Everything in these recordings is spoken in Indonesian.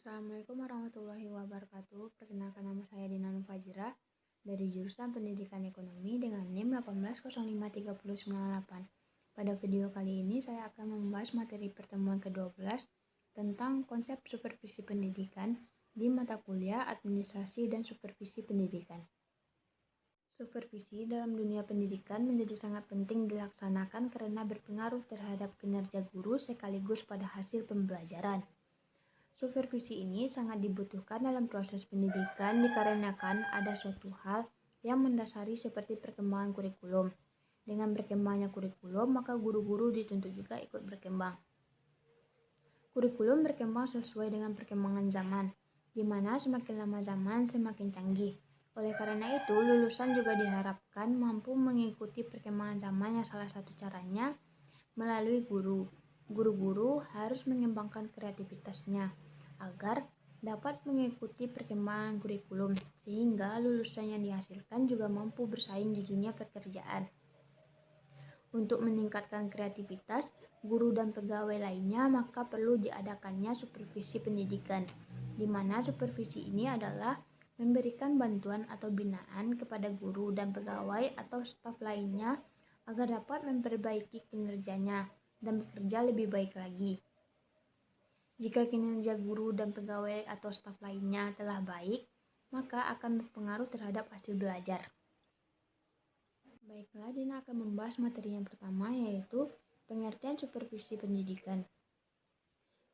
Assalamualaikum warahmatullahi wabarakatuh. Perkenalkan, nama saya Dina Nufajira dari jurusan Pendidikan Ekonomi dengan NIM 1805398. Pada video kali ini saya akan membahas materi pertemuan ke-12 tentang konsep supervisi pendidikan di mata kuliah Administrasi dan Supervisi Pendidikan. Supervisi dalam dunia pendidikan menjadi sangat penting dilaksanakan karena berpengaruh terhadap kinerja guru sekaligus pada hasil pembelajaran. Supervisi ini sangat dibutuhkan dalam proses pendidikan dikarenakan ada suatu hal yang mendasari seperti perkembangan kurikulum. Dengan berkembangnya kurikulum, maka guru-guru dituntut juga ikut berkembang. Kurikulum berkembang sesuai dengan perkembangan zaman, di mana semakin lama zaman semakin canggih. Oleh karena itu, lulusan juga diharapkan mampu mengikuti perkembangan zaman yang salah satu caranya melalui guru. Guru-guru harus mengembangkan kreativitasnya agar dapat mengikuti perkembangan kurikulum, sehingga lulusan yang dihasilkan juga mampu bersaing di dunia pekerjaan. Untuk meningkatkan kreativitas guru dan pegawai lainnya, maka perlu diadakannya supervisi pendidikan, di mana supervisi ini adalah memberikan bantuan atau binaan kepada guru dan pegawai atau staf lainnya agar dapat memperbaiki kinerjanya dan bekerja lebih baik lagi. Jika kinerja guru dan pegawai atau staf lainnya telah baik, maka akan berpengaruh terhadap hasil belajar. Baiklah, Dina akan membahas materi yang pertama, yaitu pengertian supervisi pendidikan.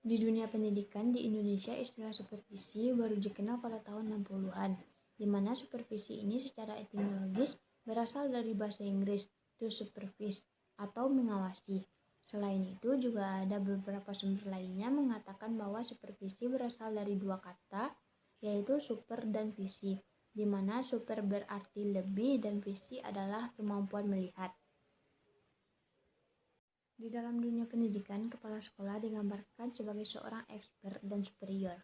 Di dunia pendidikan di Indonesia, istilah supervisi baru dikenal pada tahun 60-an, di mana supervisi ini secara etimologis berasal dari bahasa Inggris to supervise atau mengawasi. Selain itu, juga ada beberapa sumber lainnya mengatakan bahwa supervisi berasal dari dua kata, yaitu super dan visi, di mana super berarti lebih dan visi adalah kemampuan melihat. Di dalam dunia pendidikan, kepala sekolah digambarkan sebagai seorang expert dan superior,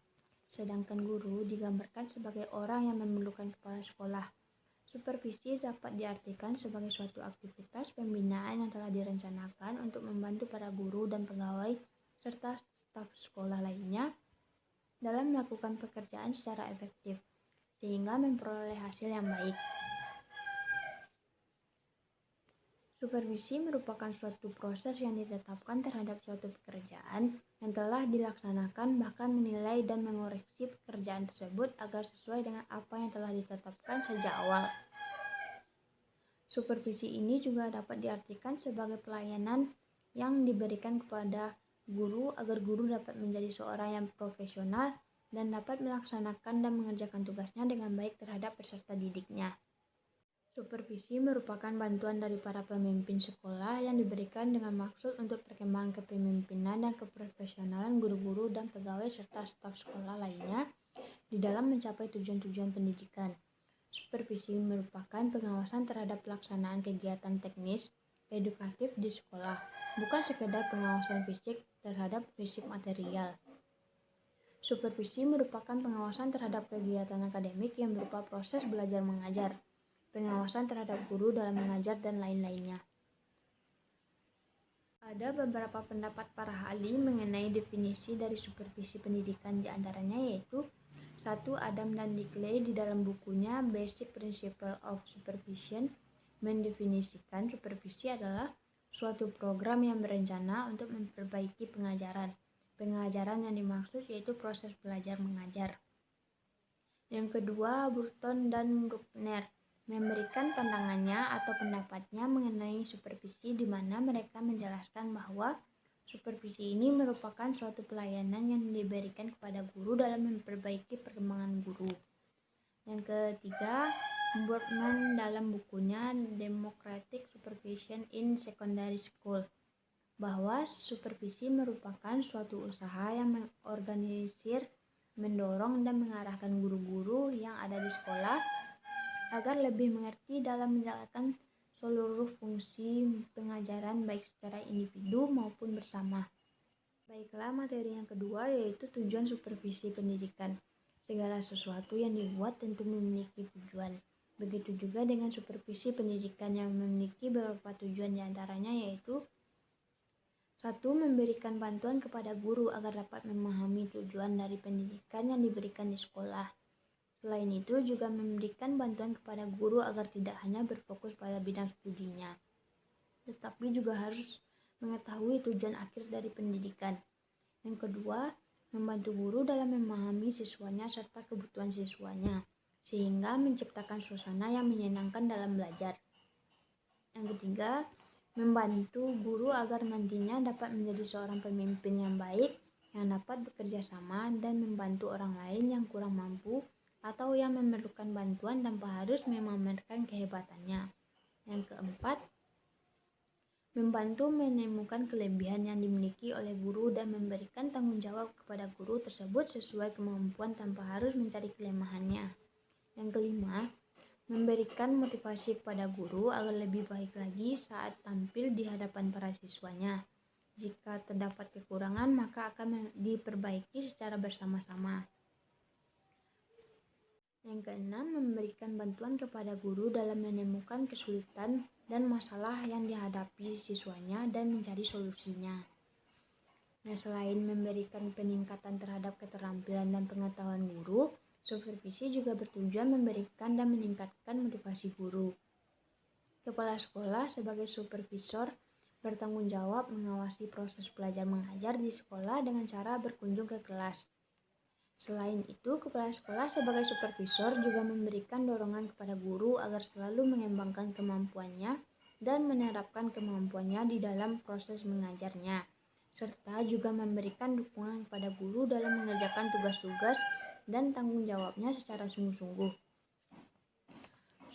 sedangkan guru digambarkan sebagai orang yang memerlukan kepala sekolah. Supervisi dapat diartikan sebagai suatu aktivitas pembinaan yang telah direncanakan untuk membantu para guru dan pegawai serta staf sekolah lainnya dalam melakukan pekerjaan secara efektif, sehingga memperoleh hasil yang baik. Supervisi merupakan suatu proses yang ditetapkan terhadap suatu pekerjaan yang telah dilaksanakan, bahkan menilai dan mengoreksi pekerjaan tersebut agar sesuai dengan apa yang telah ditetapkan sejak awal. Supervisi ini juga dapat diartikan sebagai pelayanan yang diberikan kepada guru agar guru dapat menjadi seorang yang profesional dan dapat melaksanakan dan mengerjakan tugasnya dengan baik terhadap peserta didiknya. Supervisi merupakan bantuan dari para pemimpin sekolah yang diberikan dengan maksud untuk perkembangan kepemimpinan dan keprofesionalan guru-guru dan pegawai serta staf sekolah lainnya di dalam mencapai tujuan-tujuan pendidikan. Supervisi merupakan pengawasan terhadap pelaksanaan kegiatan teknis edukatif di sekolah, bukan sekedar pengawasan fisik terhadap fisik material. Supervisi merupakan pengawasan terhadap kegiatan akademik yang berupa proses belajar mengajar, pengawasan terhadap guru dalam mengajar, dan lain-lainnya. Ada beberapa pendapat para ahli mengenai definisi dari supervisi pendidikan, di antaranya yaitu 1. Adam dan Dickley di dalam bukunya Basic Principle of Supervision mendefinisikan supervisi adalah suatu program yang berencana untuk memperbaiki pengajaran. Pengajaran yang dimaksud yaitu proses belajar mengajar. Yang kedua, Burton dan Bruckner memberikan pandangannya atau pendapatnya mengenai supervisi, di mana mereka menjelaskan bahwa supervisi ini merupakan suatu pelayanan yang diberikan kepada guru dalam memperbaiki perkembangan guru. Yang ketiga, Boardman dalam bukunya Democratic Supervision in Secondary School, bahwa supervisi merupakan suatu usaha yang mengorganisir, mendorong, dan mengarahkan guru-guru yang ada di sekolah agar lebih mengerti dalam menjalankan seluruh fungsi pengajaran baik secara individu maupun bersama. Baiklah, materi yang kedua yaitu tujuan supervisi pendidikan. Segala sesuatu yang dibuat tentu memiliki tujuan. Begitu juga dengan supervisi pendidikan yang memiliki beberapa tujuan, diantaranya yaitu Satu, memberikan bantuan kepada guru agar dapat memahami tujuan dari pendidikan yang diberikan di sekolah. Selain itu, juga memberikan bantuan kepada guru agar tidak hanya berfokus pada bidang studinya, tetapi juga harus mengetahui tujuan akhir dari pendidikan. Yang kedua, membantu guru dalam memahami siswanya serta kebutuhan siswanya, sehingga menciptakan suasana yang menyenangkan dalam belajar. Yang ketiga, membantu guru agar nantinya dapat menjadi seorang pemimpin yang baik, yang dapat bekerja sama dan membantu orang lain yang kurang mampu atau yang memerlukan bantuan tanpa harus memamerkan kehebatannya. Yang keempat, membantu menemukan kelebihan yang dimiliki oleh guru dan memberikan tanggung jawab kepada guru tersebut sesuai kemampuan tanpa harus mencari kelemahannya. Yang kelima, memberikan motivasi kepada guru agar lebih baik lagi saat tampil di hadapan para siswanya. Jika terdapat kekurangan, maka akan diperbaiki secara bersama-sama. Yang keenam, memberikan bantuan kepada guru dalam menemukan kesulitan dan masalah yang dihadapi siswanya dan mencari solusinya. Nah, selain memberikan peningkatan terhadap keterampilan dan pengetahuan guru, supervisi juga bertujuan memberikan dan meningkatkan motivasi guru. Kepala sekolah sebagai supervisor bertanggung jawab mengawasi proses belajar mengajar di sekolah dengan cara berkunjung ke kelas. Selain itu, kepala sekolah sebagai supervisor juga memberikan dorongan kepada guru agar selalu mengembangkan kemampuannya dan menerapkan kemampuannya di dalam proses mengajarnya, serta juga memberikan dukungan kepada guru dalam mengerjakan tugas-tugas dan tanggung jawabnya secara sungguh-sungguh.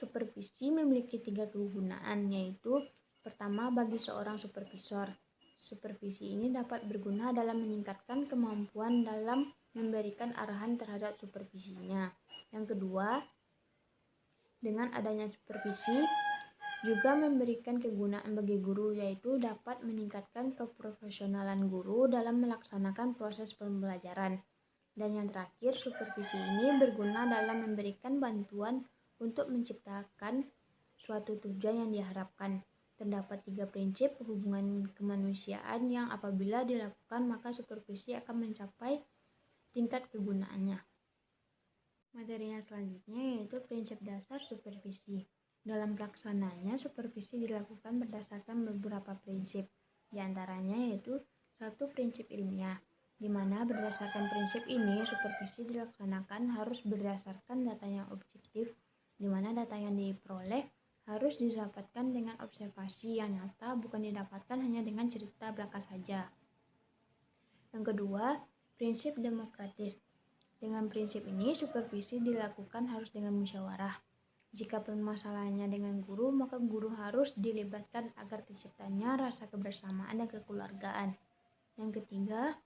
Supervisi memiliki 3 kegunaan, yaitu pertama, bagi seorang supervisor. Supervisi ini dapat berguna dalam meningkatkan kemampuan dalam memberikan arahan terhadap supervisinya. Yang kedua, dengan adanya supervisi juga memberikan kegunaan bagi guru, yaitu dapat meningkatkan keprofesionalan guru dalam melaksanakan proses pembelajaran. Dan yang terakhir, supervisi ini berguna dalam memberikan bantuan untuk menciptakan suatu tujuan yang diharapkan. Terdapat 3 prinsip hubungan kemanusiaan yang apabila dilakukan maka supervisi akan mencapai tingkat kegunaannya. Materinya selanjutnya yaitu prinsip dasar supervisi. Dalam pelaksananya, supervisi dilakukan berdasarkan beberapa prinsip. Di antaranya yaitu 1. Prinsip ilmiah, di mana berdasarkan prinsip ini, supervisi dilaksanakan harus berdasarkan data yang objektif, di mana data yang diperoleh harus didapatkan dengan observasi yang nyata, bukan didapatkan hanya dengan cerita belaka saja. Yang kedua, prinsip demokratis. Dengan prinsip ini, supervisi dilakukan harus dengan musyawarah. Jika permasalahannya dengan guru, maka guru harus dilibatkan agar terciptanya rasa kebersamaan dan kekeluargaan. Yang ketiga,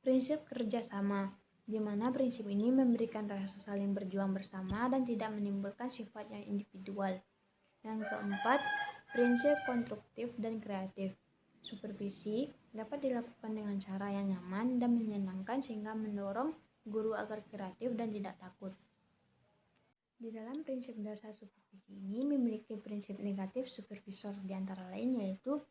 prinsip kerjasama, di mana prinsip ini memberikan rasa saling berjuang bersama dan tidak menimbulkan sifat yang individual. Yang keempat, prinsip konstruktif dan kreatif. Supervisi dapat dilakukan dengan cara yang nyaman dan menyenangkan sehingga mendorong guru agar kreatif dan tidak takut. Di dalam prinsip dasar supervisi ini memiliki prinsip negatif supervisor, di antara lain yaitu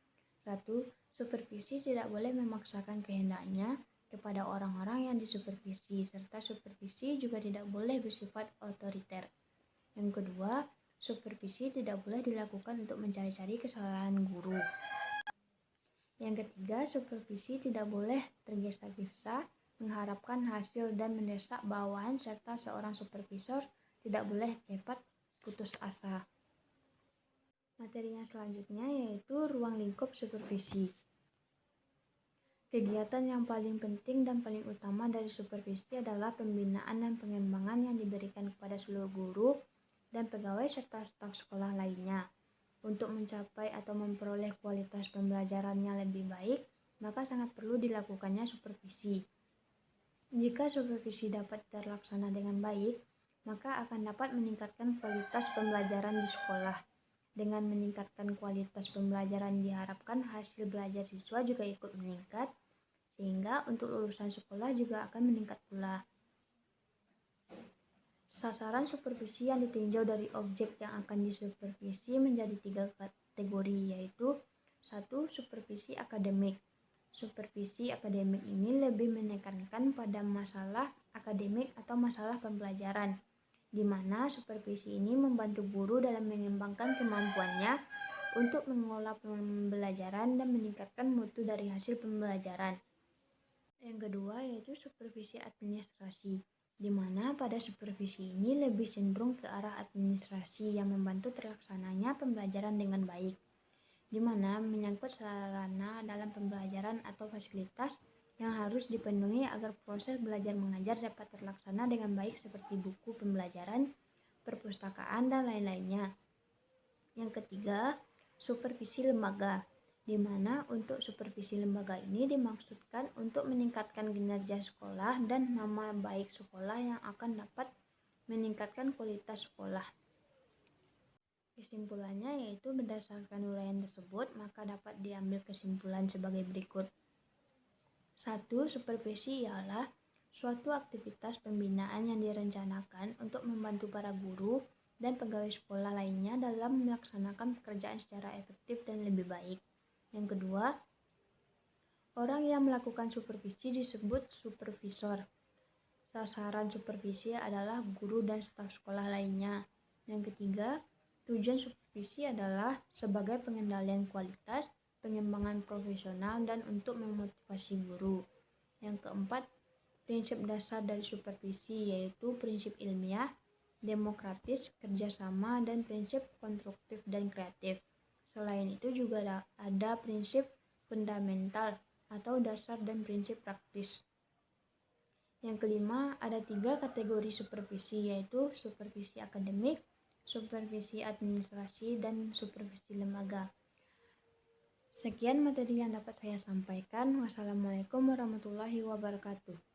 1. Supervisi tidak boleh memaksakan kehendaknya kepada orang-orang yang disupervisi, serta supervisi juga tidak boleh bersifat otoriter. Yang kedua, supervisi tidak boleh dilakukan untuk mencari-cari kesalahan guru. Yang ketiga, supervisi tidak boleh tergesa-gesa mengharapkan hasil dan mendesak bawahan, serta seorang supervisor tidak boleh cepat putus asa. Materinya selanjutnya yaitu ruang lingkup supervisi. Kegiatan yang paling penting dan paling utama dari supervisi adalah pembinaan dan pengembangan yang diberikan kepada seluruh guru dan pegawai serta staf sekolah lainnya. Untuk mencapai atau memperoleh kualitas pembelajaran yang lebih baik, maka sangat perlu dilakukannya supervisi. Jika supervisi dapat terlaksana dengan baik, maka akan dapat meningkatkan kualitas pembelajaran di sekolah. Dengan meningkatkan kualitas pembelajaran diharapkan hasil belajar siswa juga ikut meningkat, sehingga untuk lulusan sekolah juga akan meningkat pula. Sasaran supervisi yang ditinjau dari objek yang akan disupervisi menjadi 3 kategori, yaitu Satu, supervisi akademik. Supervisi akademik ini lebih menekankan pada masalah akademik atau masalah pembelajaran, di mana supervisi ini membantu guru dalam mengembangkan kemampuannya untuk mengelola pembelajaran dan meningkatkan mutu dari hasil pembelajaran. Yang kedua yaitu supervisi administrasi, di mana pada supervisi ini lebih cenderung ke arah administrasi yang membantu terlaksananya pembelajaran dengan baik, di mana menyangkut sarana dalam pembelajaran atau fasilitas yang harus dipenuhi agar proses belajar mengajar dapat terlaksana dengan baik seperti buku pembelajaran, perpustakaan, dan lain-lainnya. Yang ketiga, supervisi lembaga, di mana untuk supervisi lembaga ini dimaksudkan untuk meningkatkan kinerja sekolah dan nama baik sekolah yang akan dapat meningkatkan kualitas sekolah. Kesimpulannya yaitu berdasarkan uraian tersebut, maka dapat diambil kesimpulan sebagai berikut. 1. Supervisi ialah suatu aktivitas pembinaan yang direncanakan untuk membantu para guru dan pegawai sekolah lainnya dalam melaksanakan pekerjaan secara efektif dan lebih baik. Yang kedua, orang yang melakukan supervisi disebut supervisor. Sasaran supervisi adalah guru dan staf sekolah lainnya. Yang ketiga, tujuan supervisi adalah sebagai pengendalian kualitas, pengembangan profesional, dan untuk memotivasi guru. Yang keempat, prinsip dasar dari supervisi yaitu prinsip ilmiah, demokratis, kerjasama, dan prinsip konstruktif dan kreatif. Selain itu juga ada prinsip fundamental atau dasar dan prinsip praktis. Yang kelima, ada 3 kategori supervisi yaitu supervisi akademik, supervisi administrasi, dan supervisi lembaga. Sekian materi yang dapat saya sampaikan. Wassalamualaikum warahmatullahi wabarakatuh.